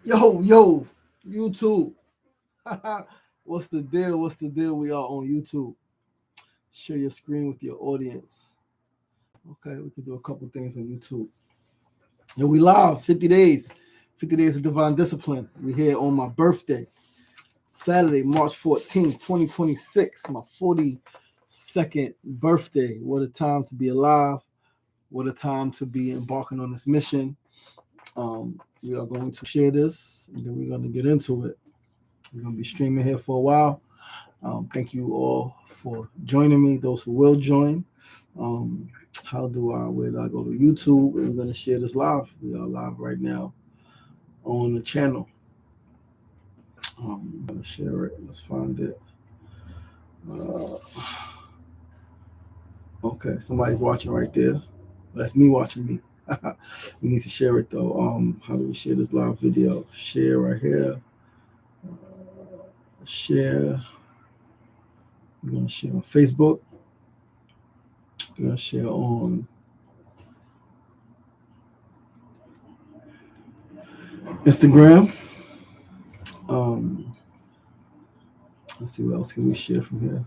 Yo, YouTube. What's the deal? What's the deal? We are on YouTube. Share your screen with your audience. Okay, we can do a couple things on YouTube. And we live 50 days. 50 days of divine discipline. We're here on my birthday, Saturday, March 14th, 2026. My 42nd birthday. What a time to be alive. What a time to be embarking on this mission. We are going to share this and then we're going to get into it. We're going to be streaming here for a while. Thank you all for joining me, those who will join. Um, where do I go to YouTube? And we're going to share this live. We are live right now on the channel. I'm going to share it. Let's find it. Uh, okay, somebody's watching right there. That's me watching me. We need to share it though. How do we share this live video? Share right here. Share. We're going to share on Facebook. We're going to share on Instagram. Let's see what else can we share from here.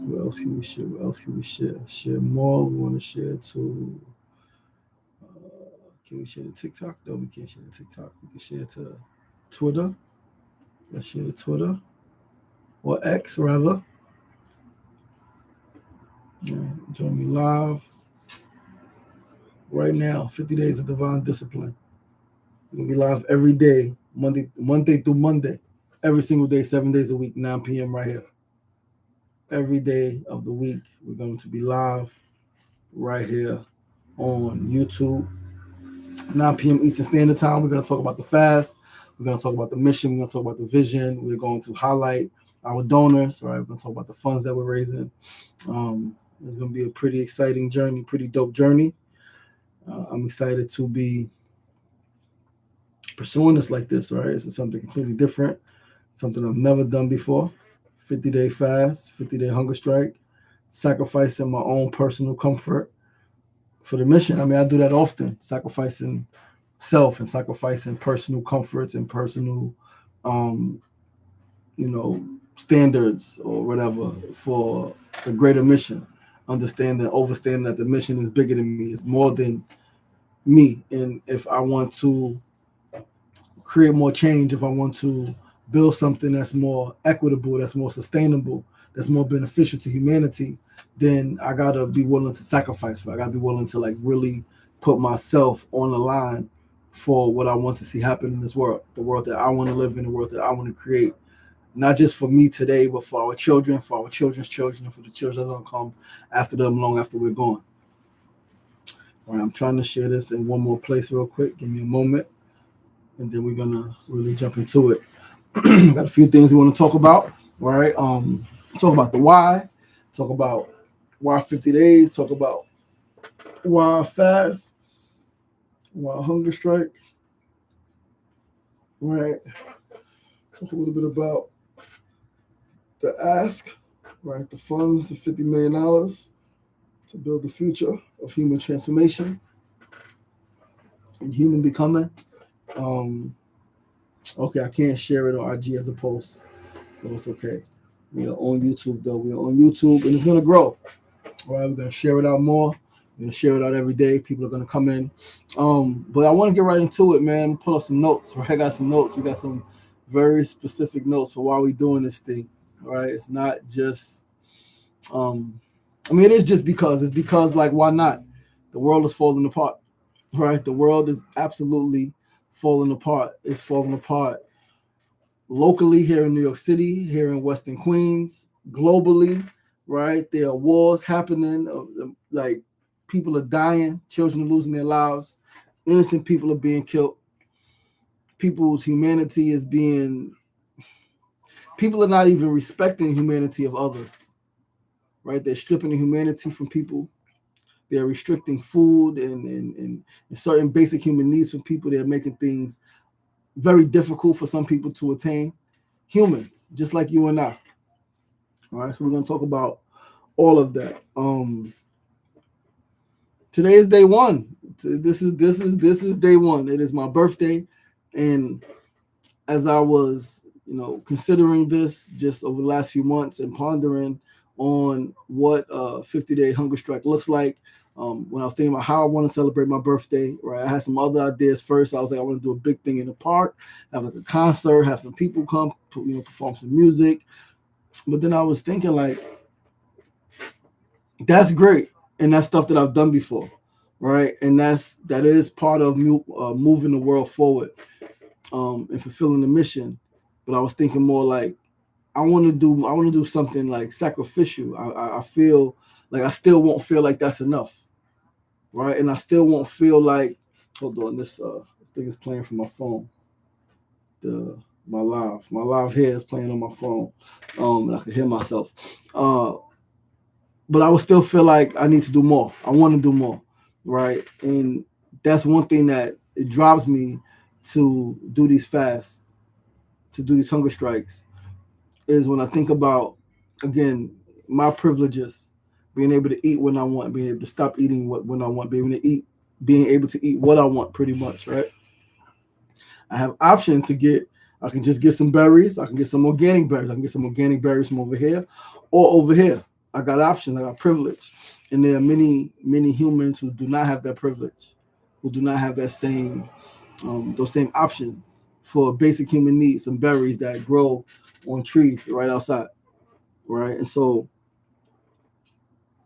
What else can we share? What else can we share? Share more. We want to share to. Can we share to TikTok? No, we can't share to TikTok. We can share to Twitter. Let's share to Twitter or X rather. Join me live right now. 50 days of divine discipline. We're gonna be live every day, Monday through Monday, every single day, 7 days a week, 9 p.m. right here. Every day of the week, we're going to be live right here on YouTube, 9 p.m. Eastern Standard Time. We're going to talk about the fast. We're going to talk about the mission. We're going to talk about the vision. We're going to highlight our donors. Right, we're going to talk about the funds that we're raising. It's going to be a pretty exciting journey, pretty dope journey. I'm excited to be pursuing this like this. Right, this is something completely different, something I've never done before. 50-day fast, 50-day hunger strike, sacrificing my own personal comfort for the mission. I mean, I do that often, sacrificing self and sacrificing personal comforts and personal, standards or whatever for the greater mission. Overstanding that the mission is bigger than me, it's more than me. And if I want to create more change, if I want to build something that's more equitable, that's more sustainable, that's more beneficial to humanity, then I gotta be willing to sacrifice for it. I gotta be willing to like really put myself on the line for what I want to see happen in this world, the world that I want to live in, the world that I want to create, not just for me today, but for our children, for our children's children, and for the children that will come after them long after we're gone. All right, I'm trying to share this in one more place real quick. Give me a moment, and then we're gonna really jump into it. Got a few things we want to talk about. All right. Talk about the why. Talk about why 50 days. Talk about why fast. Why hunger strike. Right. Talk a little bit about the ask. Right. The funds, the $50 million to build the future of human transformation and human becoming. Okay, I can't share it on IG as a post, so it's okay. We are on YouTube though. We are on YouTube, and it's gonna grow. All right, we're gonna share it out more. We're gonna share it out every day. People are gonna come in. But I want to get right into it, man. Pull up some notes. Right, I got some notes. We got some very specific notes for why we doing this thing. All right, it's not just. It is just because. It's because, like, why not? The world is falling apart. Right, the world is absolutely falling apart. It's falling apart locally here in New York City, here in Western Queens, globally, right? There are wars happening, like people are dying, children are losing their lives, innocent people are being killed, people's humanity is being, people are not even respecting humanity of others, right? They're stripping the humanity from people. They're restricting food and certain basic human needs from people. They're making things very difficult for some people to attain. Humans, just like you and I. All right, so we're gonna talk about all of that. Today is day one. This is day one. It is my birthday. And as I was, considering this just over the last few months and pondering on what a 50-day hunger strike looks like, when I was thinking about how I want to celebrate my birthday, right? I had some other ideas first. I was like, I want to do a big thing in the park, have like a concert, have some people come, perform some music. But then I was thinking like, that's great, and that's stuff that I've done before, right? And that is part of moving the world forward, and fulfilling the mission. But I was thinking more like I want to do something like sacrificial. I feel like I still won't feel like that's enough, right? And I still won't feel like, hold on, this thing is playing from my phone. The my live here is playing on my phone, and I can hear myself. Uh, but I would still feel like I need to do more. I want to do more, right? And that's one thing that it drives me to do these fasts, to do these hunger strikes, is when I think about, again, my privileges, being able to eat when I want, being able to stop eating when I want, being able to eat what I want, pretty much, right? I have option to get. I can just get some berries. I can get some organic berries. I can get some organic berries from over here, or over here. I got options. I got privilege, and there are many humans who do not have that privilege, who do not have that same those same options for basic human needs. Some berries that grow on trees right outside, right? And so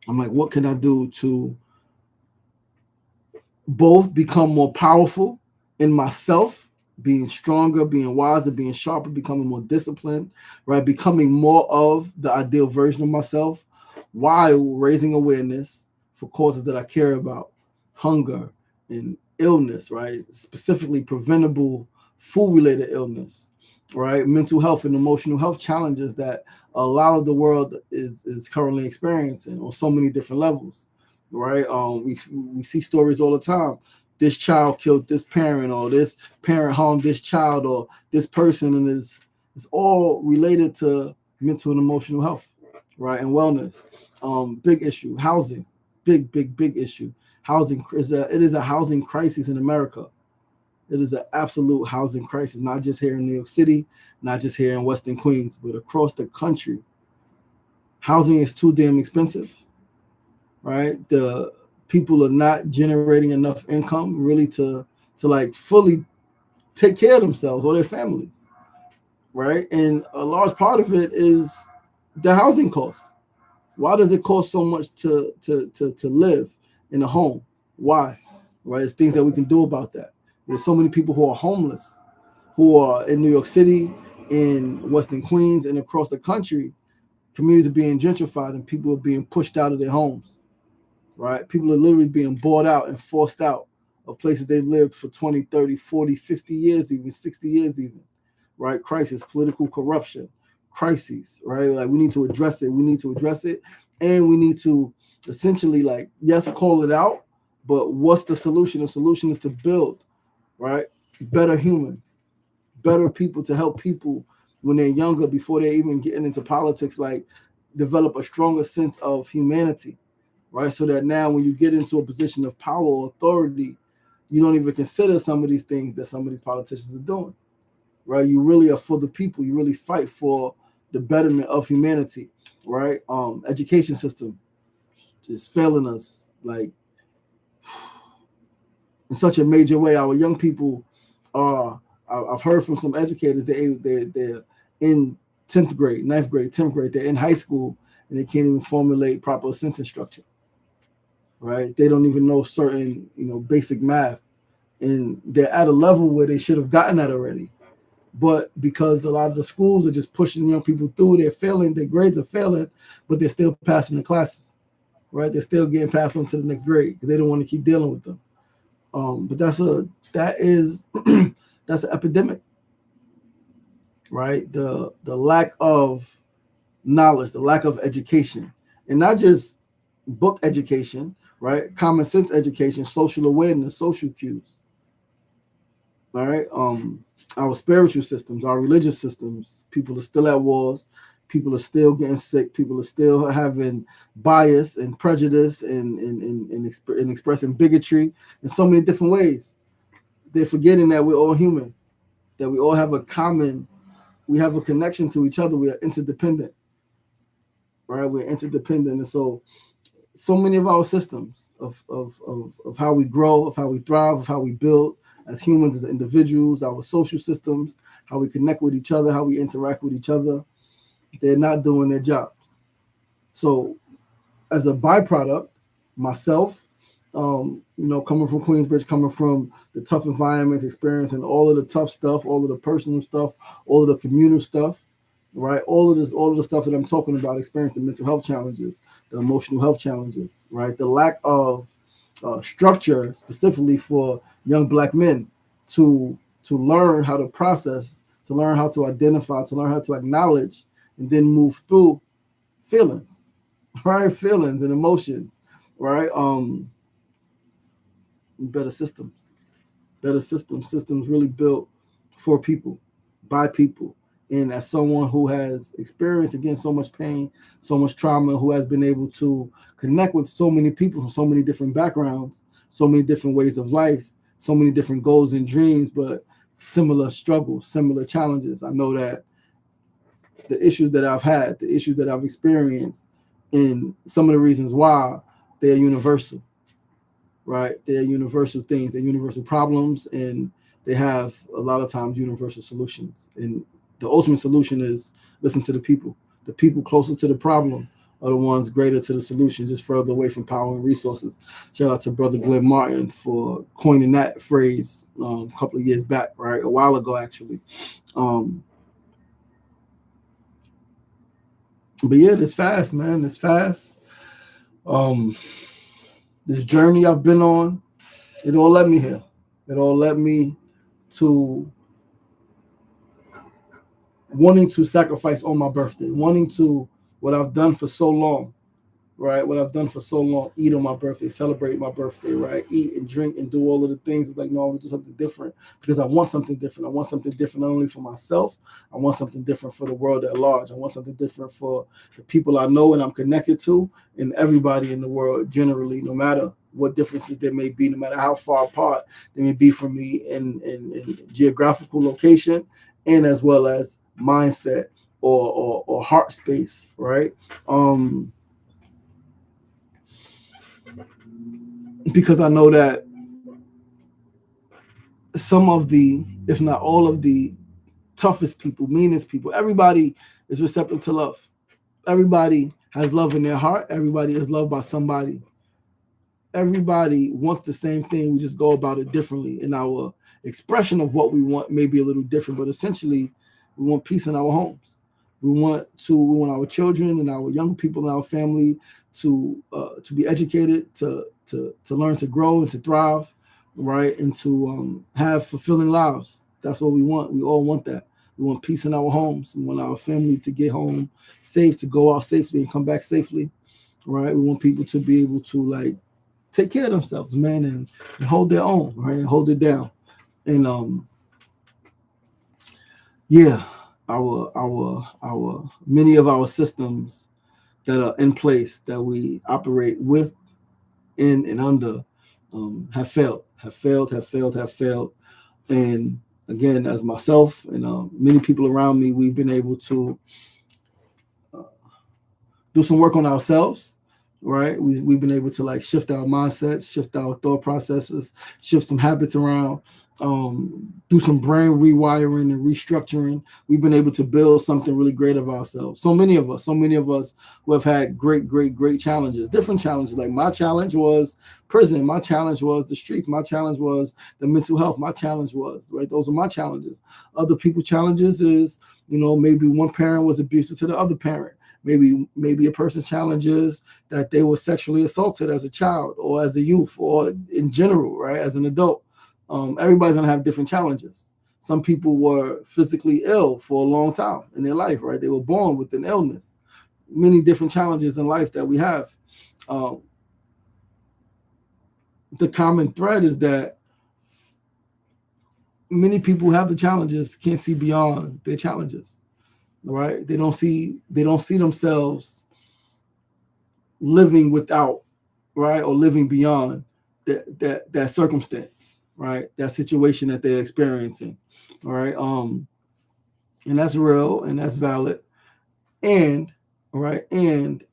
I'm like, what can I do to both become more powerful in myself, being stronger, being wiser, being sharper, becoming more disciplined, right? Becoming more of the ideal version of myself while raising awareness for causes that I care about, hunger and illness, right? Specifically preventable food related illness, right? Mental health and emotional health challenges that a lot of the world is currently experiencing on so many different levels, right? We see stories all the time. This child killed this parent, or this parent harmed this child, or this person, and it's all related to mental and emotional health, right, and wellness. Big issue, housing, big issue. Housing is a housing crisis in America. It is an absolute housing crisis, not just here in New York City, not just here in Western Queens, but across the country. Housing is too damn expensive, right? The people are not generating enough income really to like fully take care of themselves or their families, right? And a large part of it is the housing costs. Why does it cost so much to live in a home? Why? Right? It's things that we can do about that. There's so many people who are homeless, who are in New York City, in Western Queens, and across the country. Communities are being gentrified and people are being pushed out of their homes, right? People are literally being bought out and forced out of places they've lived for 20, 30, 40, 50 years, even 60 years, even, right? Crisis, political corruption, crises, right? Like we need to address it. We need to address it. And we need to essentially, like, yes, call it out, but what's the solution? The solution is to build, right? Better humans, better people to help people when they're younger, before they're even getting into politics, like develop a stronger sense of humanity, right? So that now when you get into a position of power or authority, you don't even consider some of these things that some of these politicians are doing, right? You really are for the people. You really fight for the betterment of humanity, right? Education system is failing us like in such a major way. Our young people are. I've heard from some educators they're in 10th grade, ninth grade, 10th grade. They're in high school and they can't even formulate proper sentence structure, right? They don't even know certain, basic math, and they're at a level where they should have gotten that already. But because a lot of the schools are just pushing young people through, they're failing, their grades are failing, but they're still passing the classes, right? They're still getting passed on to the next grade because they don't want to keep dealing with them. But that is that's an epidemic, right? The lack of knowledge, the lack of education, and not just book education, right? Common sense education, social awareness, social cues, all right? Our spiritual systems, our religious systems, people are still at wars, people are still getting sick, people are still having bias and prejudice and expressing bigotry in so many different ways. They're forgetting that we're all human, that we all have a common, we have a connection to each other. We are interdependent, right? We're interdependent. And so many of our systems of how we grow, of how we thrive, of how we build as humans, as individuals, our social systems, how we connect with each other, how we interact with each other, they're not doing their jobs. So as a byproduct, myself, coming from Queensbridge, coming from the tough environments, experiencing all of the tough stuff, all of the personal stuff, all of the communal stuff, right? All of the stuff that I'm talking about, experiencing the mental health challenges, the emotional health challenges, right? The lack of structure specifically for young Black men to learn how to process, to learn how to identify, to learn how to acknowledge, and then move through feelings, right? Feelings and emotions, right? Better systems, systems really built for people, by people. And as someone who has experienced, again, so much pain, so much trauma, who has been able to connect with so many people from so many different backgrounds, so many different ways of life, so many different goals and dreams, but similar struggles, similar challenges. I know that the issues that I've had, the issues that I've experienced, and some of the reasons why, they're universal, right? They're universal things, they're universal problems, and they have a lot of times universal solutions. And the ultimate solution is listen to the people. The people closer to the problem are the ones greater to the solution, just further away from power and resources. Shout out to Brother Glenn Martin for coining that phrase a couple of years back, right? A while ago, actually. But yeah, it's fast, man. It's fast. This journey I've been on, it all led me here. It all led me to wanting to sacrifice on my birthday, wanting to, what I've done for so long, right? What I've done for so long, eat on my birthday, celebrate my birthday, right? Eat and drink and do all of the things. It's like, no, I want to do something different because I want something different. I want something different not only for myself, I want something different for the world at large. I want something different for the people I know and I'm connected to, and everybody in the world generally, no matter what differences there may be, no matter how far apart they may be from me in geographical location, and as well as mindset or heart space, right? Because I know that some of the, if not all of the toughest people, meanest people, everybody is receptive to love. Everybody has love in their heart. Everybody is loved by somebody. Everybody wants the same thing. We just go about it differently. And our expression of what we want may be a little different, but essentially we want peace in our homes. We want our children and our young people in our family to be educated, to learn to grow and to thrive, right? And to have fulfilling lives. That's what we want. We all want that. We want peace in our homes. We want our family to get home safe, to go out safely and come back safely, right? We want people to be able to take care of themselves, man, and hold their own, right? And hold it down. And our many of our systems that are in place that we operate with, in and under, have failed. And again, as myself and many people around me, we've been able to do some work on ourselves, right? We've been able to shift our mindsets, shift our thought processes, shift some habits around, do some brain rewiring and restructuring. We've been able to build something really great of ourselves. So many of us who have had great challenges, different challenges. Like my challenge was prison. My challenge was the streets. My challenge was the mental health. My challenge was, right? Those are my challenges. Other people's challenges is, maybe one parent was abusive to the other parent. Maybe a person's challenge is that they were sexually assaulted as a child or as a youth or in general, right? As an adult. Everybody's gonna have different challenges. Some people were physically ill for a long time in their life, right? They were born with an illness. Many different challenges in life that we have. The common thread is that many people who have the challenges can't see beyond their challenges, right? They don't see themselves living without, right, or living beyond that circumstance. right? That situation that they're experiencing, all right? And that's real and that's valid. And right, and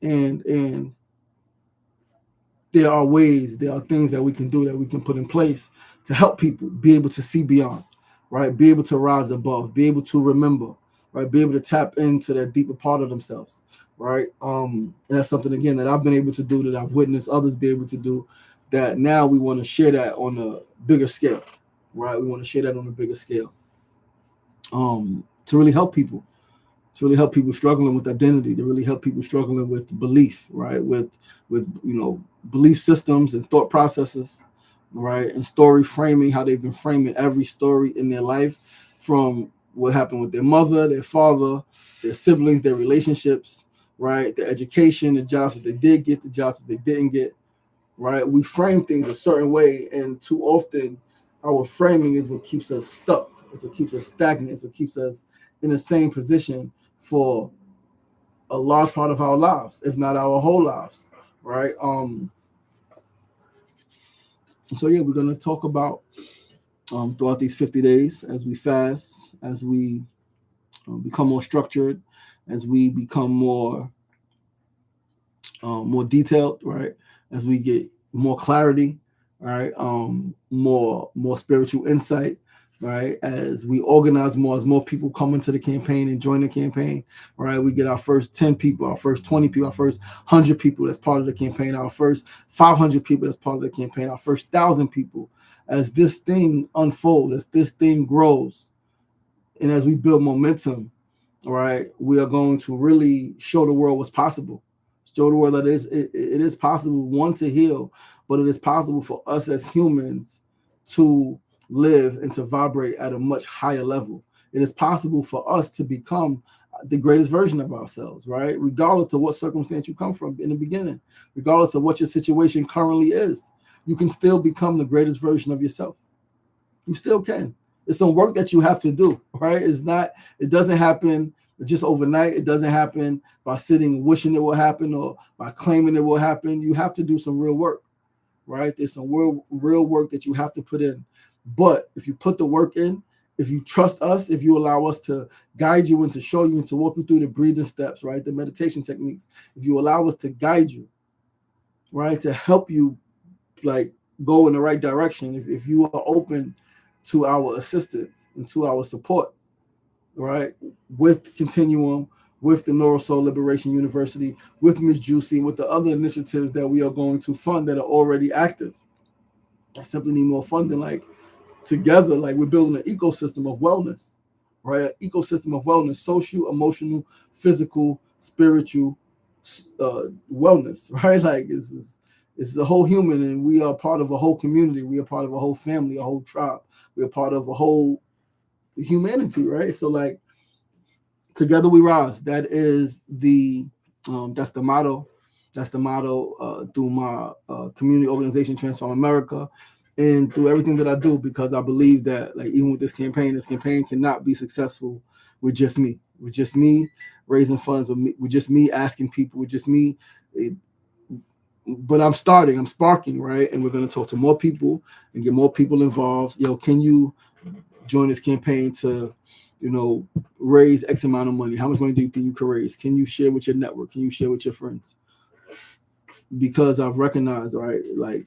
there are ways, there are things that we can do, that we can put in place to help people be able to see beyond, right? Be able to rise above, be able to remember, right? Be able to tap into that deeper part of themselves, right? And that's something again that I've been able to do, that I've witnessed others be able to do, that now we want to share that on a bigger scale, right? We want to share that on a bigger scale, to really help people, to really help people struggling with identity, to really help people struggling with belief, right? With belief systems and thought processes, right? And story framing, how they've been framing every story in their life, from what happened with their mother, their father, their siblings, their relationships, right? Their education, the jobs that they did get, the jobs that they didn't get, right? We frame things a certain way, and too often our framing is what keeps us stuck. It's what keeps us stagnant. It's what keeps us in the same position for a large part of our lives, if not our whole lives, right? So yeah, we're gonna talk about throughout these 50 days, as we fast, as we become more structured, as we become more detailed, right? As we get more clarity, right? More spiritual insight, right? As we organize more, as more people come into the campaign and join the campaign, right? We get our first 10 people, our first 20 people, our first 100 people that's part of the campaign, our first 500 people that's part of the campaign, our first 1,000 people. As this thing unfolds, as this thing grows, and as we build momentum, all right, we are going to really show the world what's possible. Show the world that it is possible, one, to heal, but it is possible for us as humans to live and to vibrate at a much higher level. It is possible for us to become the greatest version of ourselves, right? Regardless of what circumstance you come from in the beginning, regardless of what your situation currently is, you can still become the greatest version of yourself. You still can. It's some work that you have to do, right? It doesn't happen just overnight. It doesn't happen by sitting wishing it will happen or by claiming it will happen. You have to do some real work, right? There's some real work that you have to put in. But if you put the work in, if you trust us, if you allow us to guide you and to show you and to walk you through the breathing steps, right? The meditation techniques, if you allow us to guide you, right? To help you like go in the right direction, if you are open to our assistance and to our support, right? With Continuum, with the Neurosoul Liberation University, with Miss Juicy, with the other initiatives that we are going to fund that are already active. I simply need more funding. Like together, like we're building an ecosystem of wellness, right? An ecosystem of wellness, social, emotional, physical, spiritual wellness, right? Like it's a whole human, and we are part of a whole community. We are part of a whole family, a whole tribe. We are part of a whole humanity, right? So like together we rise. That is that's the motto. That's the motto through my community organization, Transform America, and through everything that I do, because I believe that like even with this campaign cannot be successful with just me. With just me raising funds, with just me asking people, with just me. But I'm sparking, right? And we're going to talk to more people and get more people involved. Yo, can you join this campaign to, raise X amount of money? How much money do you think you could raise? Can you share with your network? Can you share with your friends? Because I've recognized, right, like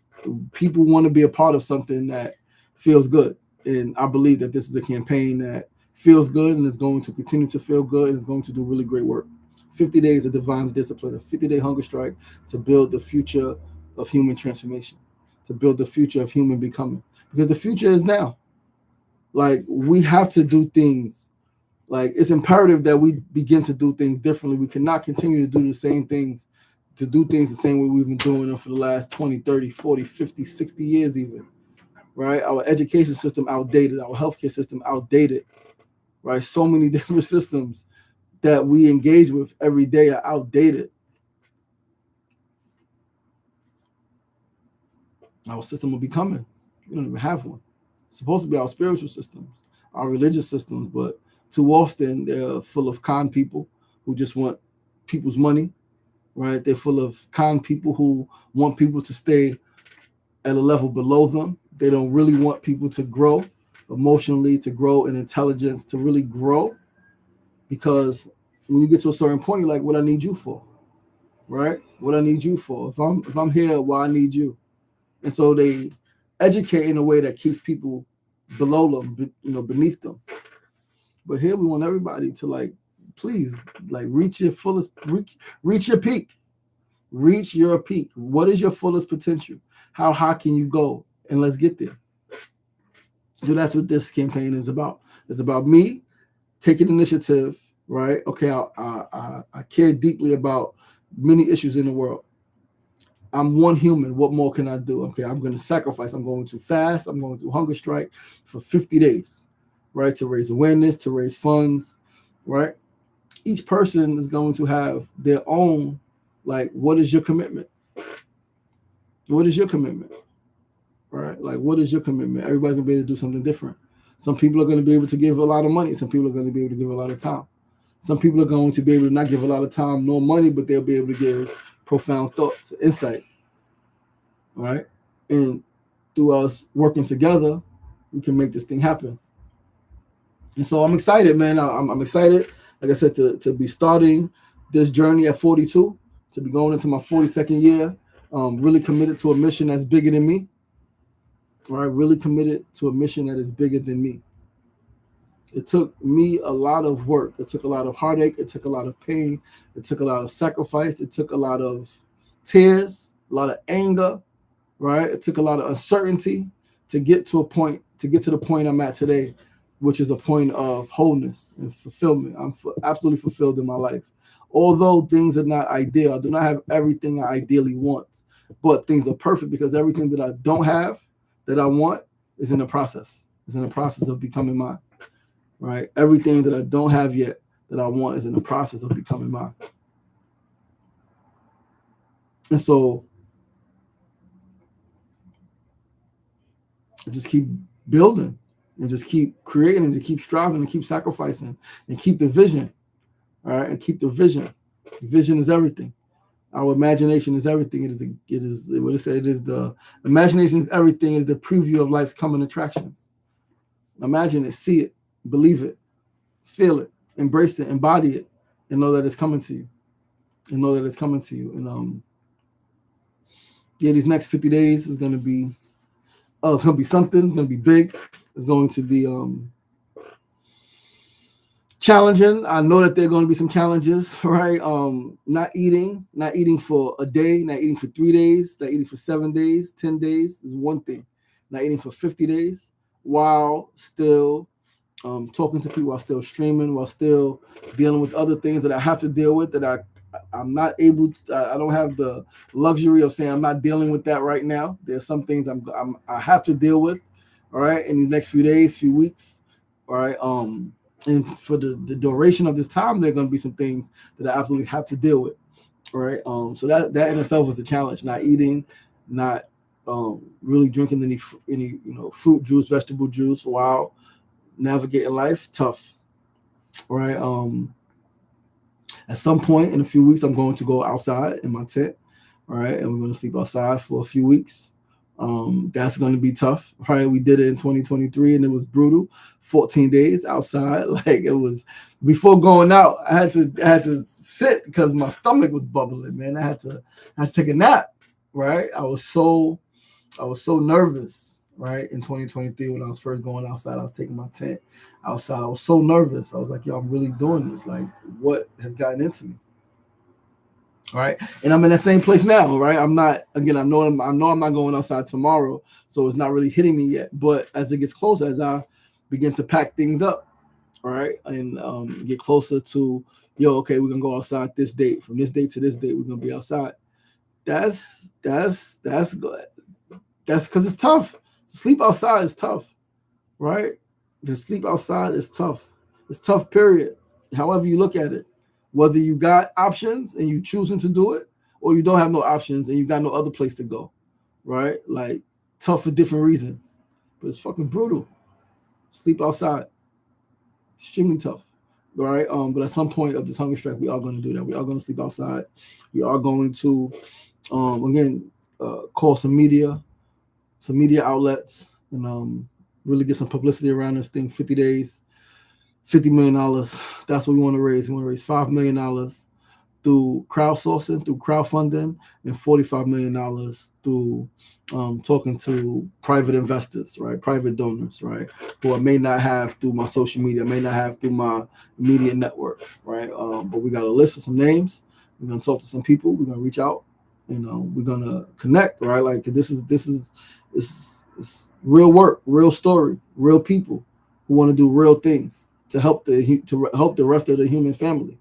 people want to be a part of something that feels good. And I believe that this is a campaign that feels good and is going to continue to feel good and is going to do really great work. 50 days of divine discipline, a 50-day hunger strike to build the future of human transformation, to build the future of human becoming. Because the future is now. Like we have to do things. Like it's imperative that we begin to do things differently. We cannot continue to do the same things, to do things the same way we've been doing them for the last 20, 30, 40, 50, 60 years even, right? Our education system outdated, our healthcare system outdated, right? So many different systems that we engage with every day are outdated. Our system will be coming. We don't even have one. It's supposed to be our spiritual systems, our religious systems, but too often they're full of con people who just want people's money, right? They're full of con people who want people to stay at a level below them They don't really want people to grow emotionally, to grow in intelligence, to really grow. Because when you get to a certain point, you're like, what I need you for, right? What I need you for. If I'm here, why I need you? And so they educate in a way that keeps people below them, beneath them. But here we want everybody to like, please, like reach your fullest, reach your peak, reach your peak. What is your fullest potential? How high can you go? And let's get there. So that's what this campaign is about. It's about me taking initiative, right? Okay, I care deeply about many issues in the world. I'm one human. What more can I do? Okay, I'm going to sacrifice. I'm going to fast. I'm going to hunger strike for 50 days, right? To raise awareness, to raise funds, right? Each person is going to have their own, like, what is your commitment? What is your commitment? Right? Like, what is your commitment? Everybody's going to be able to do something different. Some people are going to be able to give a lot of money. Some people are going to be able to give a lot of time. Some people are going to be able to not give a lot of time nor money, but they'll be able to give profound thoughts, insight, right? And through us working together, we can make this thing happen. And so I'm excited, man. I'm excited, like I said, to be starting this journey at 42, to be going into my 42nd year, really committed to a mission that's bigger than me, right? Really committed to a mission that is bigger than me. It took me a lot of work. It took a lot of heartache. It took a lot of pain. It took a lot of sacrifice. It took a lot of tears, a lot of anger, right? It took a lot of uncertainty to get to the point I'm at today, which is a point of wholeness and fulfillment. I'm absolutely fulfilled in my life. Although things are not ideal, I do not have everything I ideally want, but things are perfect because everything that I don't have that I want is in the process. Is in the process of becoming mine. Right? Everything that I don't have yet that I want is in the process of becoming mine. And so I just keep building and just keep creating and just keep striving and keep sacrificing and keep the vision. All right. And keep the vision. Vision is everything. Our imagination is everything. It is what it said. It is the imagination is everything, is the preview of life's coming attractions. Imagine it, see it, believe it, feel it, embrace it, embody it, and know that it's coming to you. And know that it's coming to you. And these next 50 days is gonna be it's gonna be something, it's gonna be big, it's going to be challenging. I know that there are going to be some challenges, right? Not eating for a day, not eating for 3 days, not eating for 7 days, 10 days is one thing. Not eating for 50 days while still talking to people, while still streaming, while still dealing with other things that I have to deal with that I'm not able to, I don't have the luxury of saying I'm not dealing with that right now. There's some things I have to deal with, all right, in these next few days, few weeks, all right. And for the duration of this time, there are going to be some things that I absolutely have to deal with, all right. So that in itself was the challenge: not eating, not really drinking any fruit juice, vegetable juice while navigating life. Tough, all right. At some point in a few weeks, I'm going to go outside in my tent, all right, and we're going to sleep outside for a few weeks. That's going to be tough, right? We did it in 2023 and it was brutal. 14 days outside. Like, it was before going out, I had to sit because my stomach was bubbling, man. I had to take a nap, right? I was so nervous, right? In 2023, when I was first going outside, I was taking my tent outside. I was so nervous. I was like, yo, I'm really doing this. Like, what has gotten into me? Right. And I'm in that same place now, right? I'm not, again, I know I'm not going outside tomorrow, so it's not really hitting me yet. But as it gets closer, as I begin to pack things up, right, and get closer to, okay, we're gonna go outside this date. From this date to this date, we're gonna be outside. That's good. That's because it's tough. Sleep outside is tough, right? The sleep outside is tough. It's tough, period. However you look at it. Whether you got options and you choosing to do it, or you don't have no options and you got no other place to go, right? Like, tough for different reasons, but it's fucking brutal. Sleep outside, extremely tough, right? But at some point of this hunger strike, we are going to do that. We are going to sleep outside. We are going to, call some media, some media outlets, and really get some publicity around this thing. 50 days, $50 million. That's what we want to raise. We want to raise $5 million through crowdsourcing, through crowdfunding, and $45 million through talking to private investors, right? Private donors, right? Who I may not have through my social media, may not have through my media network, right? But we got a list of some names. We're gonna talk to some people. We're gonna reach out. We're gonna connect, right? Like this is real work, real story, real people who want to do real things to help the rest of the human family,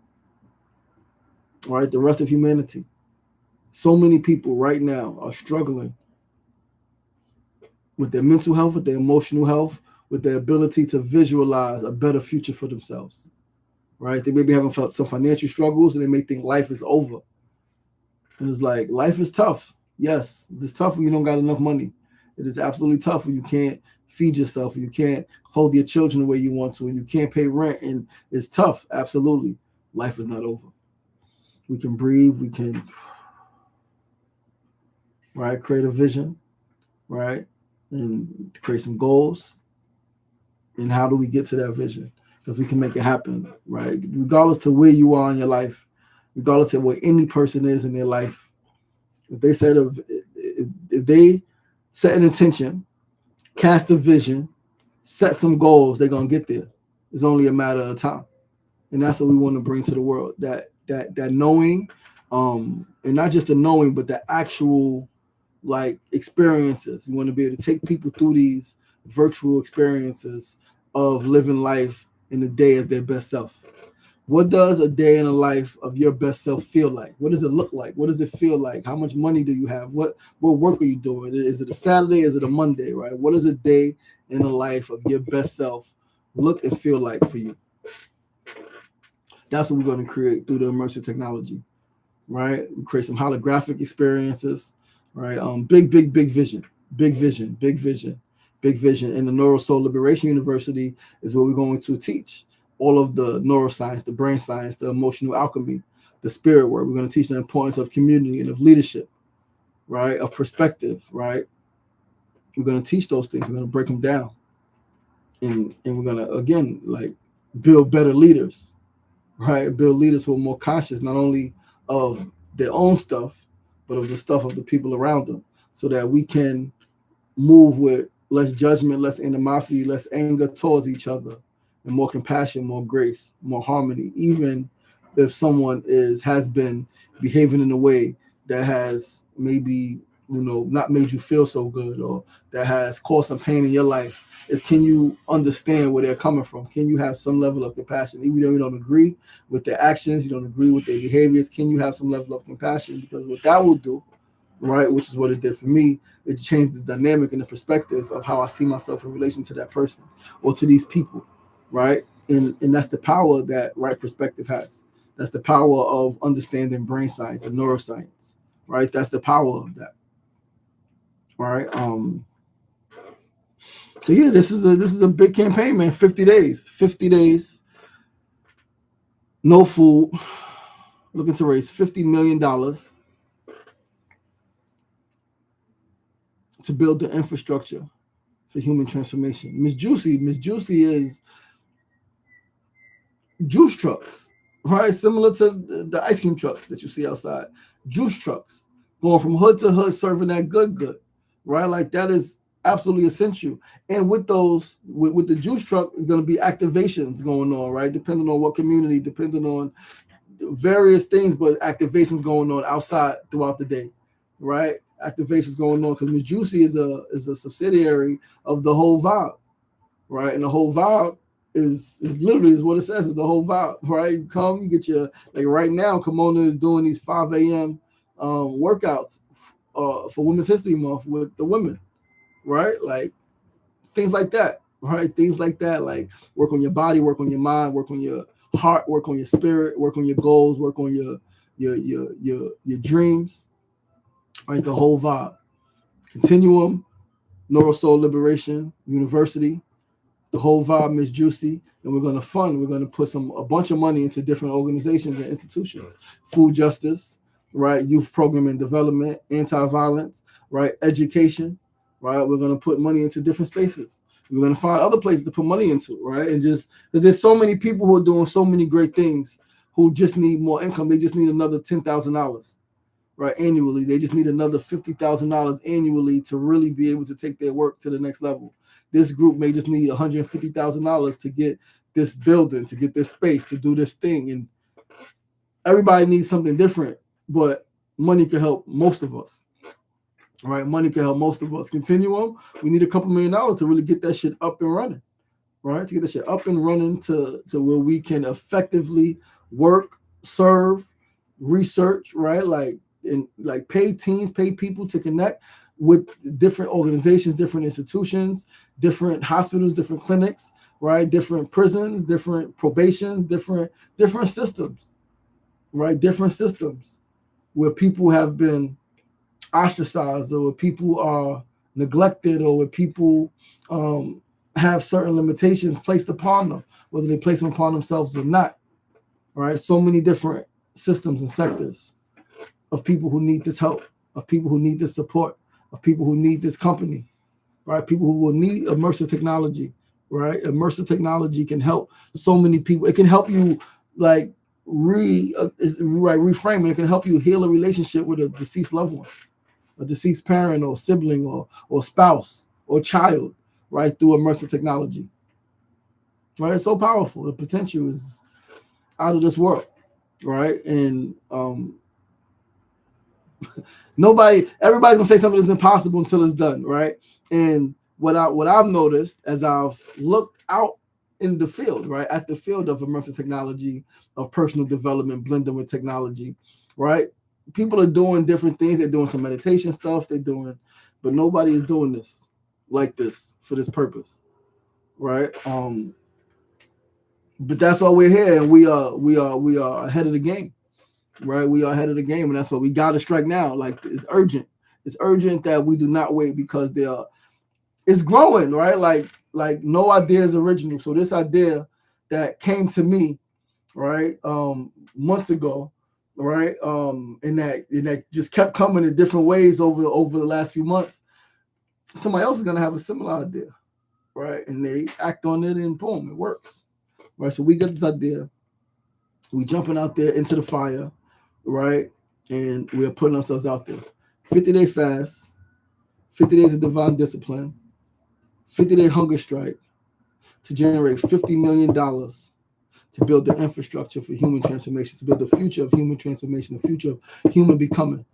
right? The rest of humanity. So many people right now are struggling with their mental health, with their emotional health, with their ability to visualize a better future for themselves, right? They may be having some financial struggles and they may think life is over. And it's like, life is tough. Yes, it's tough when you don't got enough money. It is absolutely tough when you can't feed yourself, and you can't hold your children the way you want to, and you can't pay rent. And it's tough. Absolutely. Life is not over. We can breathe. We can, right, create a vision, right, and create some goals. And how do we get to that vision? Because we can make it happen, right? Regardless to where you are in your life, regardless of where any person is in their life. If they set an intention, cast a vision, set some goals, they're gonna get there. It's only a matter of time. And that's what we want to bring to the world. That knowing, and not just the knowing, but the actual like experiences. We want to be able to take people through these virtual experiences of living life in the day as their best self. What does a day in the life of your best self feel like? What does it look like? What does it feel like? How much money do you have? What work are you doing? Is it a Saturday? Is it a Monday, right? What does a day in the life of your best self look and feel like for you? That's what we're going to create through the immersive technology, right? We create some holographic experiences, right? Big vision, big vision, big vision, big vision. And the Neural Soul Liberation University is where we're going to teach all of the neuroscience, the brain science, the emotional alchemy, the spirit work. We're going to teach the importance of community and of leadership, right? Of perspective, right? We're going to teach those things. We're going to break them down. And we're going to, again, like build better leaders, right? Build leaders who are more conscious, not only of their own stuff, but of the stuff of the people around them, so that we can move with less judgment, less animosity, less anger towards each other, and more compassion, more grace, more harmony, even if someone has been behaving in a way that has maybe, not made you feel so good, or that has caused some pain in your life. Is, can you understand where they're coming from? Can you have some level of compassion? Even though you don't agree with their actions, you don't agree with their behaviors, can you have some level of compassion? Because what that will do, right, which is what it did for me, it changed the dynamic and the perspective of how I see myself in relation to that person or to these people, right? And that's the power that right perspective has. That's the power of understanding brain science and neuroscience, right? That's the power of that, right? So yeah, this is a big campaign, man. 50 days, no food, looking to raise $50 million to build the infrastructure for human transformation. Miss Juicy is juice trucks, right? Similar to the ice cream trucks that you see outside. Juice trucks going from hood to hood, serving that good, right? Like that is absolutely essential. And with those, with the juice truck, is going to be activations going on, right? Depending on what community, depending on various things, but activations going on outside throughout the day, right? Activations going on because Miss Juicy is a subsidiary of the Whole Vibe, right? And the Whole Vibe is literally is what it says. Is the Whole Vibe, right? You come, you get your, like right now, Kimona is doing these 5 a.m. Workouts for Women's History Month with the women, right? Like things like that, right? Things like that, like work on your body, work on your mind, work on your heart, work on your spirit, work on your goals, work on your dreams, right? The Whole Vibe. Continuum, Neural Soul Liberation University, the Whole Vibe, Miss Juicy, and we're going to put a bunch of money into different organizations and institutions. Food justice, right? Youth program and development, anti-violence, right? Education, right? We're going to put money into different spaces. We're going to find other places to put money into, right? And just because there's so many people who are doing so many great things who just need more income. They just need another $10,000, right, annually. They just need another $50,000 annually to really be able to take their work to the next level. This group may just need $150,000 to get this building, to get this space, to do this thing. And everybody needs something different, but money can help most of us. Right, money can help most of us. Continuum, we need a couple $1 million to really get that shit up and running, right? To get that shit up and running to where we can effectively work, serve, research, right? Like pay teams, pay people to connect with different organizations, different institutions, different hospitals, different clinics, right? Different prisons, different probations, different systems, right? Different systems where people have been ostracized, or where people are neglected, or where people have certain limitations placed upon them, whether they place them upon themselves or not. Right? So many different systems and sectors of people who need this help, of people who need this support, of people who need this company, right? People who will need immersive technology, right? Immersive technology can help so many people. It can help you like reframe it. It can help you heal a relationship with a deceased loved one, a deceased parent or sibling or spouse or child, right, through immersive technology. Right? It's so powerful. The potential is out of this world, right? And everybody's gonna say something is impossible until it's done, right? And what I've noticed as I've looked out in the field, right, at the field of immersive technology, of personal development, blending with technology, right? People are doing different things. They're doing some meditation stuff. But nobody is doing this like this for this purpose, right? But that's why we're here, and we are ahead of the game, right? We are ahead of the game, and that's what we got to strike now. Like it's urgent. It's urgent that we do not wait, because it's growing, right? Like no idea is original. So this idea that came to me, right, months ago, right, and that just kept coming in different ways over the last few months. Somebody else is gonna have a similar idea, right, and they act on it, and boom, it works, right? So we get this idea, we jumping out there into the fire, right, and we are putting ourselves out there. 50-day fast, 50 days of divine discipline, 50-day hunger strike to generate $50 million to build the infrastructure for human transformation, to build the future of human transformation, the future of human becoming.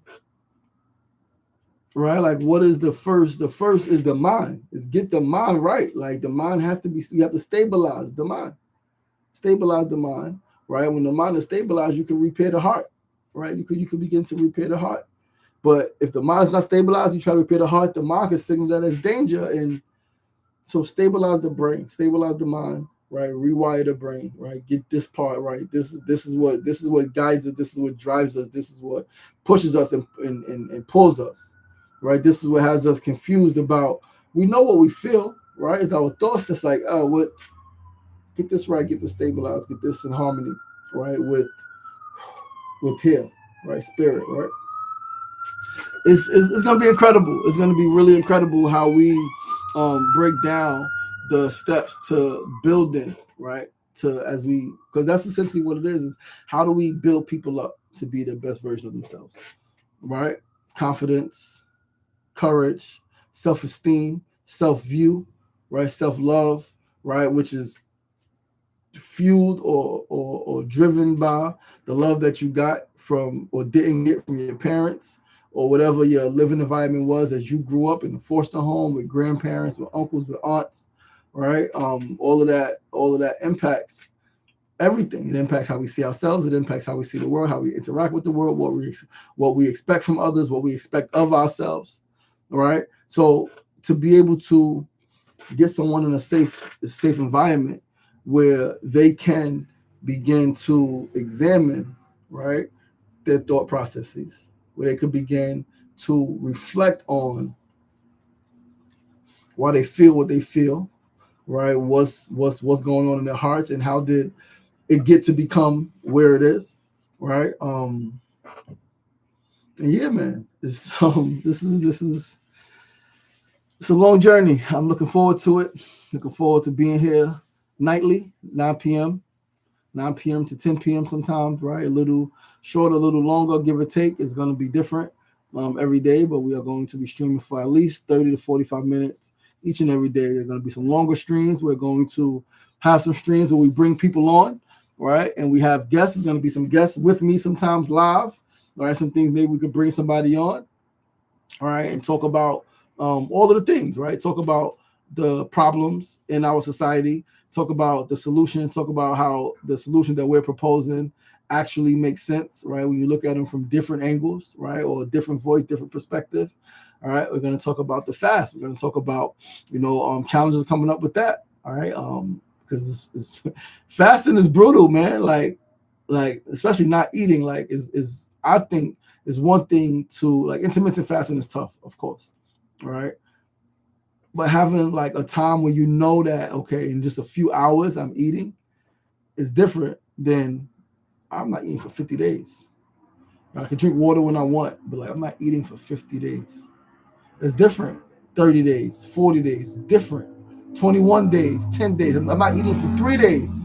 Right? Like, what is the first? The first is the mind. Is get the mind right. Like the mind has to be. You have to stabilize the mind. Stabilize the mind. Right? When the mind is stabilized, you can repair the heart. Right? You can begin to repair the heart. But if the mind is not stabilized, you try to repair the heart, the mind can signal that there's danger. And so stabilize the brain, stabilize the mind, right? Rewire the brain, right? Get this part right. This is what guides us. This is what drives us. This is what pushes us and pulls us, right? This is what has us confused about. We know what we feel, right? It's our thoughts that's like, oh, what? Get this right. Get this stabilized. Get this in harmony, right? With here, right? Spirit, right? It's gonna be incredible. It's gonna be really incredible how we break down the steps to building, right? Because that's essentially what it is how do we build people up to be the best version of themselves, right? Confidence, courage, self-esteem, self-view, right? Self-love, right? Which is fueled or driven by the love that you got from or didn't get from your parents, or whatever your living environment was as you grew up in a foster home with grandparents, with uncles, with aunts, right? All of that impacts everything. It impacts how we see ourselves. It impacts how we see the world, how we interact with the world, what we expect from others, what we expect of ourselves, right? So to be able to get someone in a safe environment where they can begin to examine, right, their thought processes, where they could begin to reflect on why they feel what they feel, right? What's going on in their hearts, and how did it get to become where it is, right? And yeah, man, this is It's a long journey. I'm looking forward to it. Looking forward to being here nightly, 9 p.m. 9 p.m. to 10 p.m. sometimes, right? A little shorter, a little longer, give or take. It's going to be different every day, but we are going to be streaming for at least 30 to 45 minutes each and every day. There are going to be some longer streams. We're going to have some streams where we bring people on, right? And we have guests. There's going to be some guests with me sometimes live, all right? Some things maybe we could bring somebody on, all right, and talk about all of the things, right? Talk about the problems in our society, talk about the solution, talk about how the solution that we're proposing actually makes sense, right? When you look at them from different angles, right, or a different voice, different perspective. All right, we're going to talk about the fast. We're going to talk about, challenges coming up with that. All right, because fasting is brutal, man. Like especially not eating, like is I think is one thing to like intermittent fasting is tough, of course. All right. But having like a time where you know that, okay, in just a few hours I'm eating is different than I'm not eating for 50 days. I can drink water when I want, but like I'm not eating for 50 days. It's different. 30 days, 40 days, it's different. 21 days, 10 days. I'm not eating for 3 days,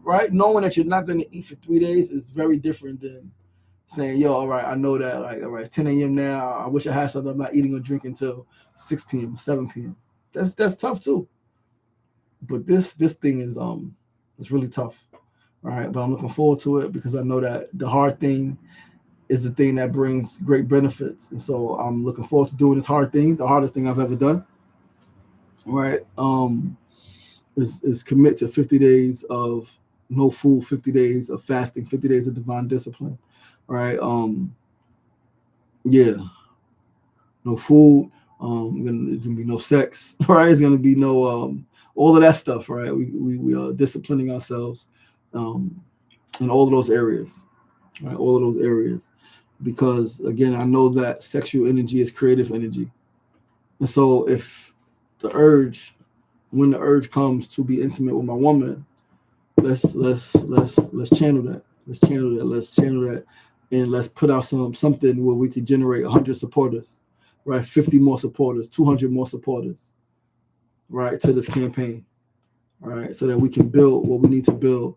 right? Knowing that you're not going to eat for 3 days is very different than saying, yo, all right, I know that, like, all right, it's 10 a.m. now. I wish I had something. I'm not eating or drinking until 6 p.m., 7 p.m. That's tough too. But this thing is it's really tough. All right. But I'm looking forward to it because I know that the hard thing is the thing that brings great benefits. And so I'm looking forward to doing this hard things, the hardest thing I've ever done. Right. Is commit to 50 days of no food, 50 days of fasting, 50 days of divine discipline. Right. Yeah. No food. There's gonna be no sex, right? It's gonna be no all of that stuff, right? We are disciplining ourselves in all of those areas, right? All of those areas, because again, I know that sexual energy is creative energy, and so if when the urge comes to be intimate with my woman, let's channel that. Let's channel that. Let's channel that, and let's put out something where we could generate 100 supporters, right? 50 more supporters, 200 more supporters, right, to this campaign, right, so that we can build what we need to build,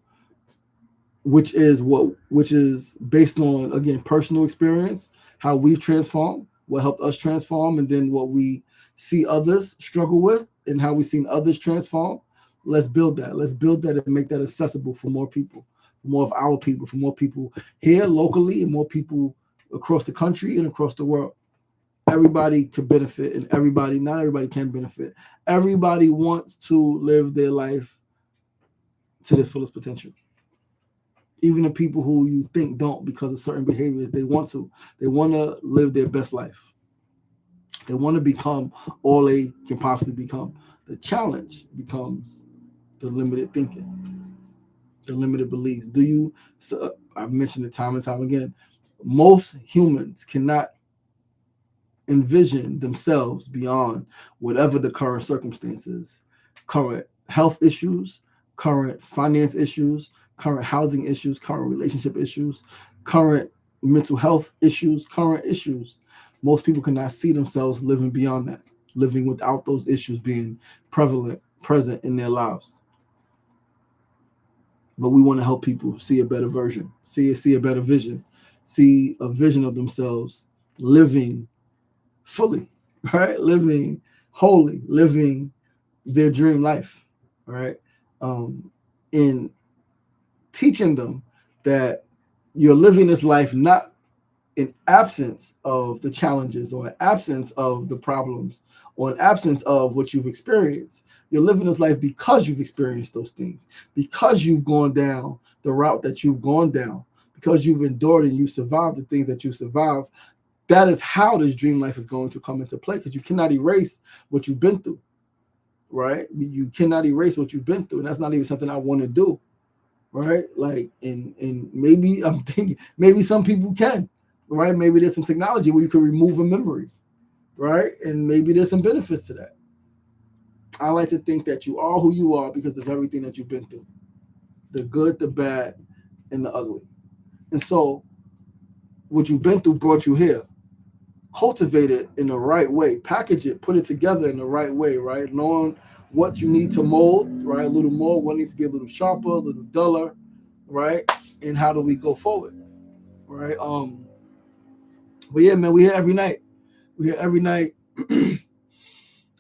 which is based on, again, personal experience, how we've transformed, what helped us transform, and then what we see others struggle with and how we've seen others transform. Let's build that. Let's build that and make that accessible for more people, for more of our people, for more people here locally and more people across the country and across the world. Everybody could benefit, and not everybody can benefit. Everybody wants to live their life to their fullest potential. Even the people who you think don't because of certain behaviors, they want to. They want to live their best life. They want to become all they can possibly become. The challenge becomes the limited thinking, the limited beliefs. I've mentioned it time and time again. Most humans cannot envision themselves beyond whatever the current circumstances, current health issues, current finance issues, current housing issues, current relationship issues, current mental health issues, current issues. Most people cannot see themselves living beyond that, living without those issues being present in their lives. But we want to help people see a better version, see a better vision, see a vision of themselves living fully, right? Living wholly, living their dream life, right? In teaching them that you're living this life not in absence of the challenges or in absence of the problems or in absence of what you've experienced. You're living this life because you've experienced those things, because you've gone down the route that you've gone down, because you've endured and you've survived the things that you survived. That is how this dream life is going to come into play, because you cannot erase what you've been through, right? You cannot erase what you've been through, and that's not even something I want to do, right? Like, and maybe I'm thinking maybe some people can, right? Maybe there's some technology where you can remove a memory, right? And maybe there's some benefits to that. I like to think that you are who you are because of everything that you've been through, the good, the bad, and the ugly. And so what you've been through brought you here. cultivate it in the right way, package it, put it together in the right way, right? Knowing what you need to mold, right? A little more, what needs to be a little sharper, a little duller, right? And how do we go forward, right? But yeah, man, we here every night. We here every night.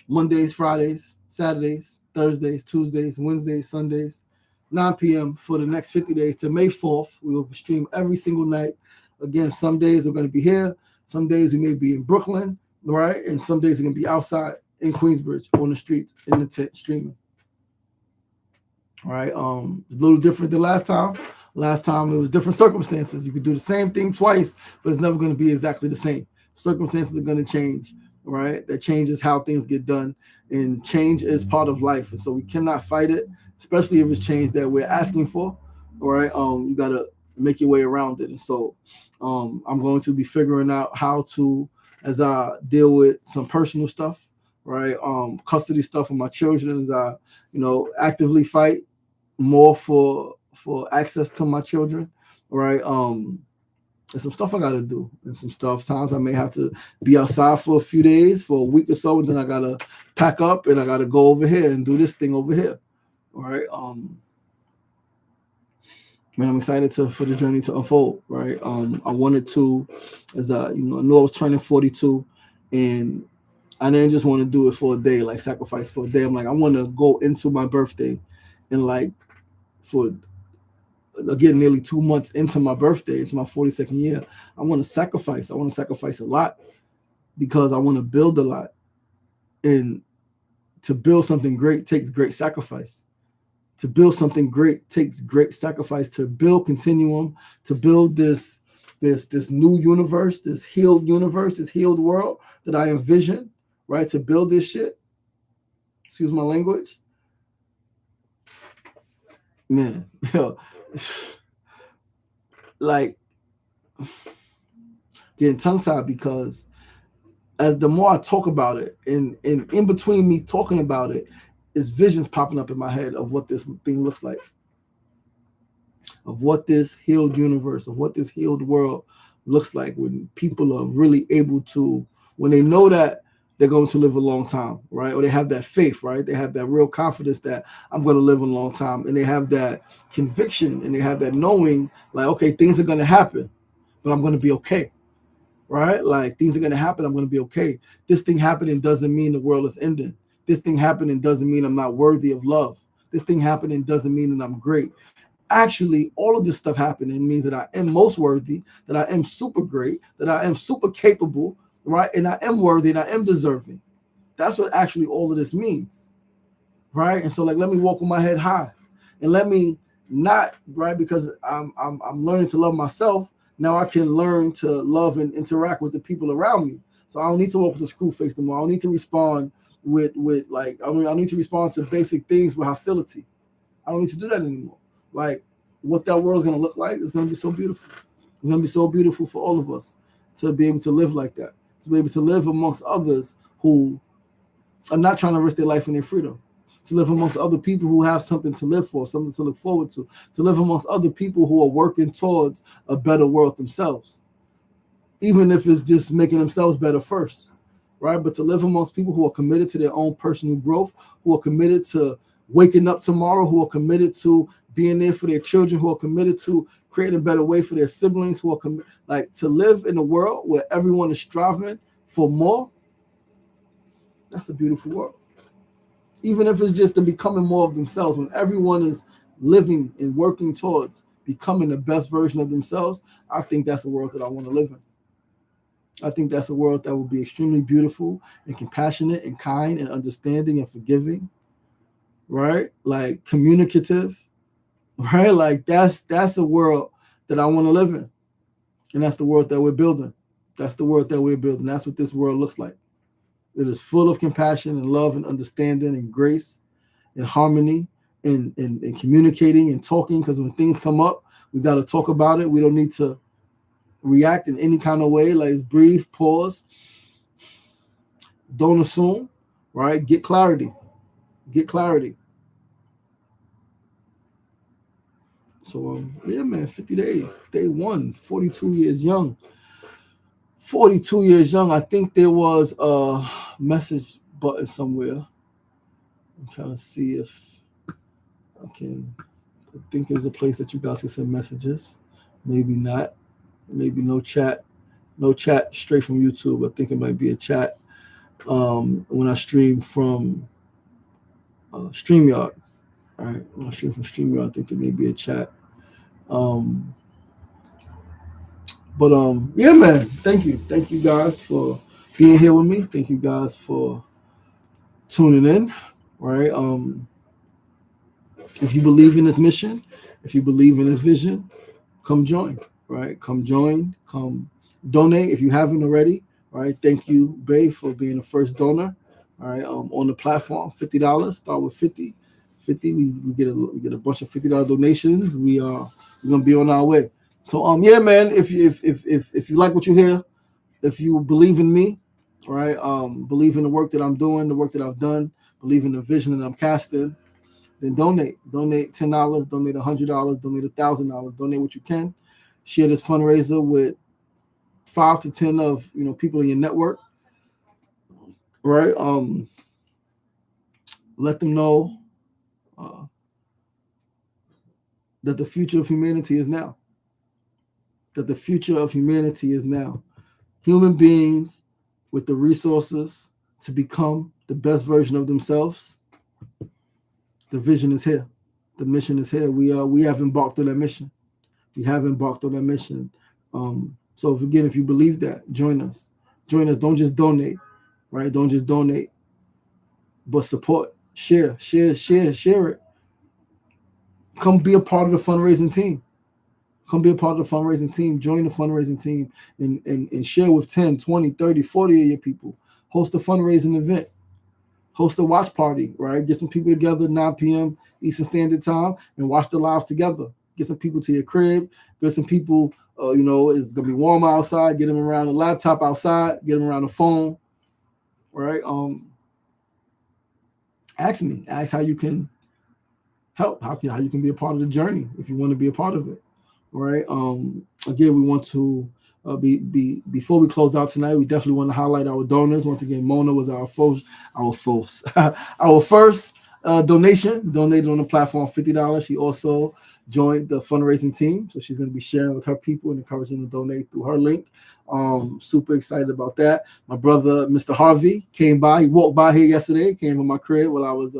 Mondays, Fridays, Saturdays, Thursdays, Tuesdays, Wednesdays, Sundays, 9 p.m. for the next 50 days to May 4th. We will stream every single night. Again, some days we're going to be here. Some days we may be in Brooklyn, right? And some days we're going to be outside in Queensbridge on the streets in the tent streaming. All right. It's a little different than last time. Last time it was different circumstances. You could do the same thing twice, but it's never going to be exactly the same. Circumstances are going to change, right? That changes how things get done, and change is part of life, and so we cannot fight it, especially if it's change that we're asking for. All right. You got to make your way around it, and so I'm going to be figuring out how to, as I deal with some personal stuff, right? Custody stuff with my children, as I, actively fight more for access to my children, right? And some stuff I gotta do, and some stuff. Times I may have to be outside for a few days, for a week or so, and then I gotta pack up and I gotta go over here and do this thing over here, all right? Man, I'm excited for the journey to unfold, right? I wanted to, as I knew I was turning 42, and I didn't just want to do it for a day, like sacrifice for a day. I'm like, I want to go into my birthday, and like for again nearly 2 months into my birthday, it's my 42nd year. I want to sacrifice. I want to sacrifice a lot because I want to build a lot, and to build something great takes great sacrifice. To build something great takes great sacrifice. To build Continuum, to build this new universe, this healed universe, this healed world that I envision, right? To build this shit, excuse my language, man, like getting tongue-tied, because as the more I talk about it, and in between me talking about it, is visions popping up in my head of what this thing looks like, of what this healed universe, of what this healed world looks like, when people are really able to, when they know that they're going to live a long time, right? Or they have that faith, right? They have that real confidence that I'm going to live a long time, and they have that conviction, and they have that knowing, like, okay, things are going to happen, but I'm going to be okay, right? Like, things are going to happen, I'm going to be okay. This thing happening doesn't mean the world is ending. This thing happening doesn't mean I'm not worthy of love. This thing happening doesn't mean that I'm great. Actually, all of this stuff happening means that I am most worthy, that I am super great, that I am super capable, right? And I am worthy, and I am deserving. That's what actually all of this means, right? And so, like, let me walk with my head high, and let me not, right? Because I'm learning to love myself. Now I can learn to love and interact with the people around me. So I don't need to walk with a screw face no more. I don't need to respond with like, I need to respond to basic things with hostility. I don't need to do that anymore. Like, what that world's gonna look like is gonna be so beautiful. It's gonna be so beautiful for all of us to be able to live like that, to be able to live amongst others who are not trying to risk their life and their freedom, to live amongst other people who have something to live for, something to look forward to live amongst other people who are working towards a better world themselves, even if it's just making themselves better first, right? But to live amongst people who are committed to their own personal growth, who are committed to waking up tomorrow, who are committed to being there for their children, who are committed to creating a better way for their siblings, who are like, to live in a world where everyone is striving for more. That's a beautiful world. Even if it's just to becoming more of themselves, when everyone is living and working towards becoming the best version of themselves, I think that's the world that I want to live in. I think that's a world that will be extremely beautiful and compassionate and kind and understanding and forgiving, right? Like, communicative, right? Like, that's a world that I want to live in. And that's the world that we're building. That's the world that we're building. That's what this world looks like. It is full of compassion and love and understanding and grace and harmony and communicating and talking, because when things come up, we got to talk about it. We don't need to react in any kind of way. Like, let's breathe, pause, don't assume, right? Get clarity. Get clarity. So, yeah, man, 50 days. Day one, 42 years young. 42 years young. I think there was a message button somewhere. I'm trying to see if I can. I think there's a place that you guys can send messages. Maybe not. Maybe no chat. No chat straight from YouTube. I think it might be a chat when I stream from StreamYard. All right, when I stream from StreamYard, I think there may be a chat. Um, but yeah, man. Thank you guys for being here with me. Thank you guys for tuning in. Right. If you believe in this mission, if you believe in this vision, come join. Right. Come join. Come donate if you haven't already. All right. Thank you, Bay, for being the first donor. All right. On the platform, $50. Start with 50. 50. We get a bunch of $50 donations. We're gonna be on our way. So yeah, man. If you like what you hear, if you believe in me, right? Believe in the work that I'm doing, the work that I've done, believe in the vision that I'm casting, then donate. Donate $10, donate $100, donate $1,000, donate what you can. Share this fundraiser with 5 to 10 of people in your network, right? Let them know uh, that the future of humanity is now. That the future of humanity is now. Human beings with the resources to become the best version of themselves. The vision is here. The mission is here. We have embarked on that mission. We have embarked on that mission. So if you believe that, join us. Join us. Don't just donate, right? Don't just donate, but support. Share it. Come be a part of the fundraising team. Come be a part of the fundraising team. Join the fundraising team and share with 10, 20, 30, 40 of your people. Host a fundraising event. Host a watch party, right? Get some people together 9 p.m. Eastern Standard Time and watch the lives together. Get some people to your crib. Get some people, it's going to be warm outside. Get them around the laptop outside. Get them around the phone, right? Ask how you can help, how you can be a part of the journey if you want to be a part of it, right? Again, we want to before we close out tonight, we definitely want to highlight our donors. Once again, Mona was our first donation, donated on the platform, $50. She also joined the fundraising team, so she's going to be sharing with her people and encouraging them to donate through her link. Super excited about that. My brother, Mr. Harvey, came by. He walked by here yesterday, came to my crib while I was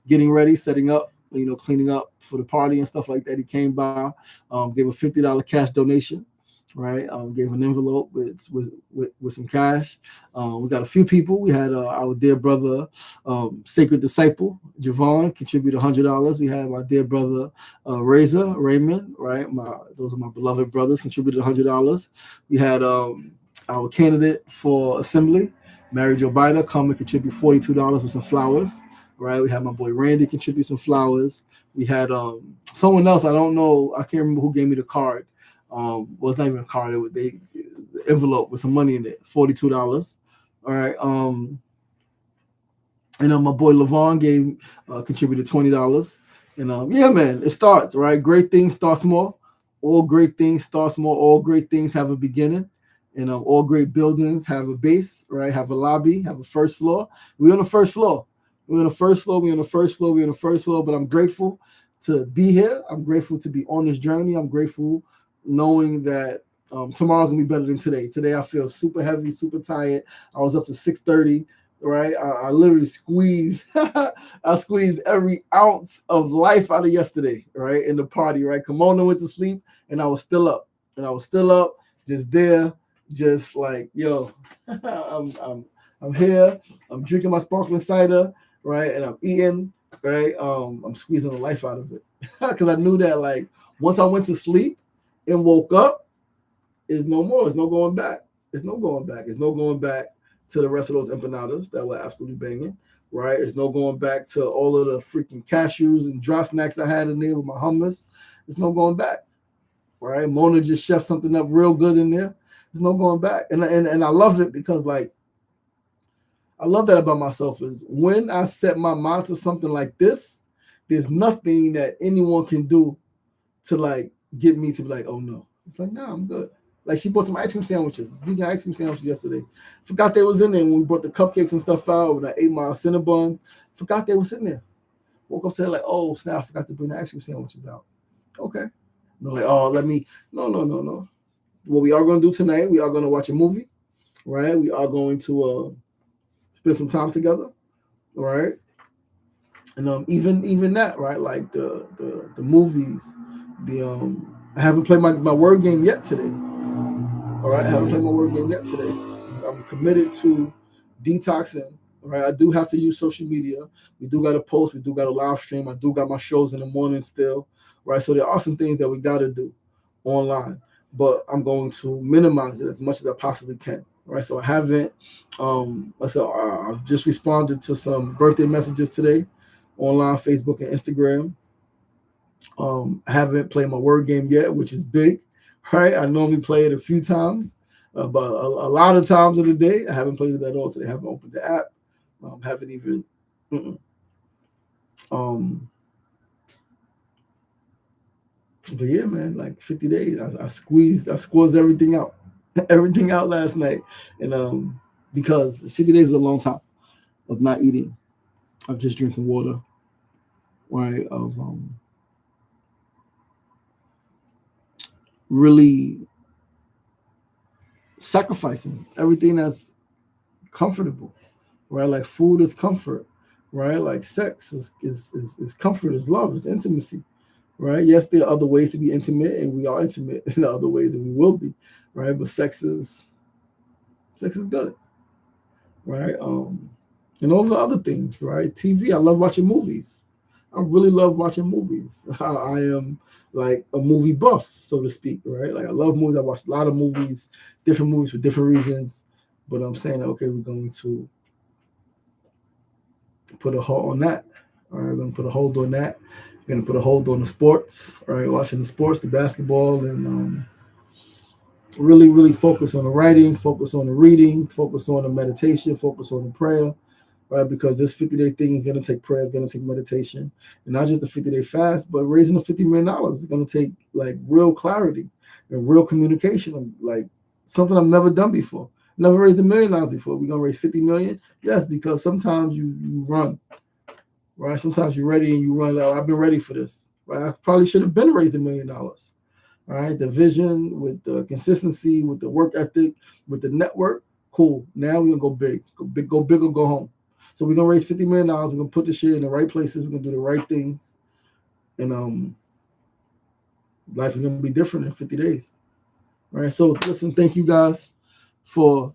getting ready, setting up, cleaning up for the party and stuff like that. He came by, gave a $50 cash donation, right? Gave an envelope with some cash. We got a few people. We had our dear brother, Sacred Disciple, Javon, contributed $100. We had my dear brother, Raymond, right? Those are my beloved brothers, contributed $100. We had our candidate for assembly, Mary Jo Bida, come and contribute $42 with some flowers. Right, we had my boy Randy contribute some flowers. We had someone else, I don't know, I can't remember who gave me the card. Well, it's not even a card. It was the envelope with some money in it, $42. All right. And my boy Levon contributed $20. And yeah, man, it starts, right? Great things start small. All great things start small. All great things have a beginning. And all great buildings have a base, right? Have a lobby, have a first floor. We're on the first floor. We're on the first floor. But I'm grateful to be here. I'm grateful to be on this journey. I'm grateful knowing that tomorrow's gonna be better than today. Today I feel super heavy, super tired. I was up to 6:30, right? I literally squeezed every ounce of life out of yesterday, right? In the party, right? Kimona went to sleep and I was still up. Just there, just like, yo, I'm here, I'm drinking my sparkling cider, right? And I'm eating, right? I'm squeezing the life out of it. Because I knew that, like, once I went to sleep and woke up, is no more. It's no going back. It's no going back to the rest of those empanadas that were absolutely banging, right? It's no going back to all of the freaking cashews and dry snacks I had in there with my hummus. It's no going back, right? Mona just chefed something up real good in there. There's no going back. And I love it because, like, I love that about myself is when I set my mind to something like this, there's nothing that anyone can do to, like, get me to be like, oh no. It's like, nah, I'm good. Like she bought some ice cream sandwiches, vegan ice cream sandwiches yesterday. Forgot they was in there when we brought the cupcakes and stuff out. When I ate my Cinnabons, forgot they were sitting there. Woke up to like, oh snap, I forgot to bring the ice cream sandwiches out. Okay. They're like, oh, let me. No. What we are going to do tonight, we are going to watch a movie, right? We are going to spend some time together, right? And even that, right? Like the movies, I haven't played my word game yet today. All right, I haven't played my word game yet today. I'm committed to detoxing. All right, I do have to use social media. We do got to post. We do got to live stream. I do got my shows in the morning still. Right, so there are some things that we got to do online, but I'm going to minimize it as much as I possibly can. Right, so I haven't. I just responded to some birthday messages today, online, Facebook and Instagram. I haven't played my word game yet, which is big. Right, I normally play it a few times, but a lot of times of the day I haven't played it at all. So they haven't opened the app. Haven't even. But yeah, man, like 50 days, I squeezed everything out, everything out last night, and because 50 days is a long time of not eating, of just drinking water, right? Of really sacrificing everything that's comfortable, right? Like food is comfort, right? Like sex is comfort, is love, is intimacy, right? Yes, there are other ways to be intimate, and we are intimate in other ways, and we will be, right? But sex is good, right? And all the other things, right? TV, I love watching movies. I really love watching movies. I am like a movie buff, so to speak, right? Like I love movies. I watch a lot of movies, different movies for different reasons. But I'm saying, okay, we're going to put a hold on that. All right, we're going to put a hold on that. We're going to put a hold on the sports, all right? Watching the sports, the basketball, and really, really focus on the writing, focus on the reading, focus on the meditation, focus on the prayer, right? Because this 50-day thing is going to take prayer, it's going to take meditation, and not just a 50-day fast, but raising the $50 million is going to take like real clarity and real communication, like something I've never done before. Never raised $1 million before. We're going to raise 50 million. Yes, because sometimes you run, right? Sometimes you're ready and you run like, I've been ready for this, right? I probably should have been raised $1 million. All right, the vision with the consistency, with the work ethic, with the network, cool. Now we're gonna go big, go big or go home. So we're gonna raise $50 million. We're gonna put the shit in the right places. We're gonna do the right things, and life is gonna be different in 50 days. All right. So listen, thank you guys for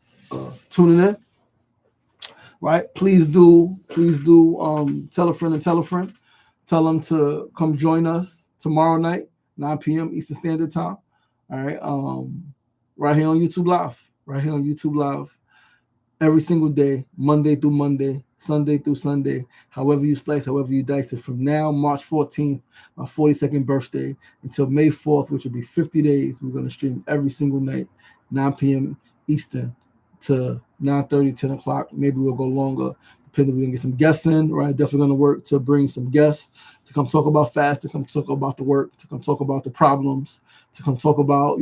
tuning in. Right. Please do tell a friend and tell a friend. Tell them to come join us tomorrow night, 9 p.m. Eastern Standard Time. All right. Right here on YouTube Live. Right here on YouTube Live. Every single day, Monday through Monday, Sunday through Sunday, however you slice, however you dice it. From now, March 14th, my 42nd birthday, until May 4th, which will be 50 days, we're going to stream every single night, 9 p.m. Eastern to 9:30, 10 o'clock. Maybe we'll go longer, depending. We're going to get some guests in, right? Definitely going to work to bring some guests to come talk about fast, to come talk about the work, to come talk about the problems, to come talk about,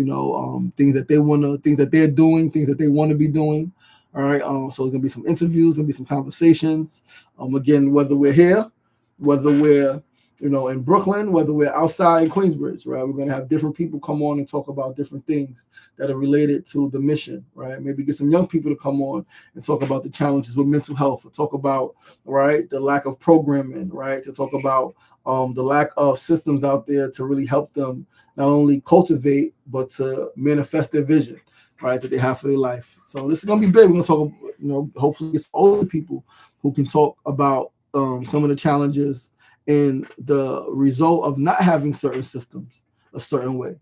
things that they want to, things that they're doing, things that they want to be doing. All right. So there's gonna be some interviews, gonna be some conversations. Again, whether we're here, whether we're in Brooklyn, whether we're outside in Queensbridge, right? We're gonna have different people come on and talk about different things that are related to the mission, right? Maybe get some young people to come on and talk about the challenges with mental health, or talk about the lack of programming, right? To talk about the lack of systems out there to really help them not only cultivate but to manifest their vision, right, that they have for their life. So this is gonna be big. We're gonna talk, hopefully get some older people who can talk about some of the challenges and the result of not having certain systems a certain way.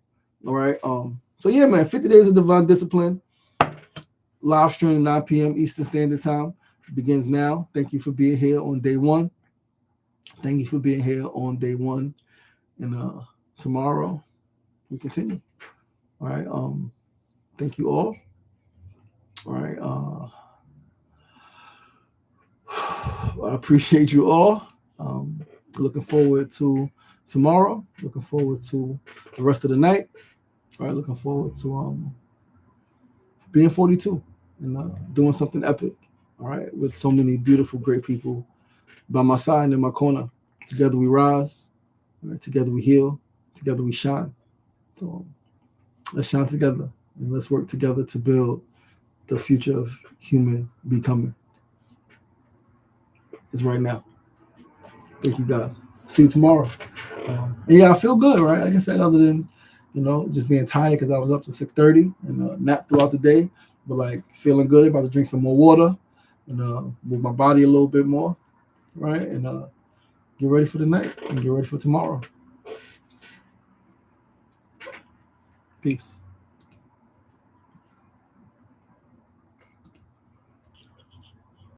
All right. So yeah, man, 50 Days of Divine Discipline, live stream 9 p.m. Eastern Standard Time begins now. Thank you for being here on day one. Thank you for being here on day one. And tomorrow we continue. All right. Thank you all. All right. I appreciate you all. Looking forward to tomorrow. Looking forward to the rest of the night. All right. Looking forward to being 42 and doing something epic. All right, with so many beautiful, great people by my side and in my corner. Together we rise. Right? Together we heal. Together we shine. So let's shine together and let's work together to build the future of human becoming. It's right now. Thank you guys. See you tomorrow. And yeah, I feel good, right? Like I said, other than just being tired because I was up to 6:30 and napped throughout the day, but like feeling good. About to drink some more water and move my body a little bit more, right? And get ready for the night and get ready for tomorrow. Peace.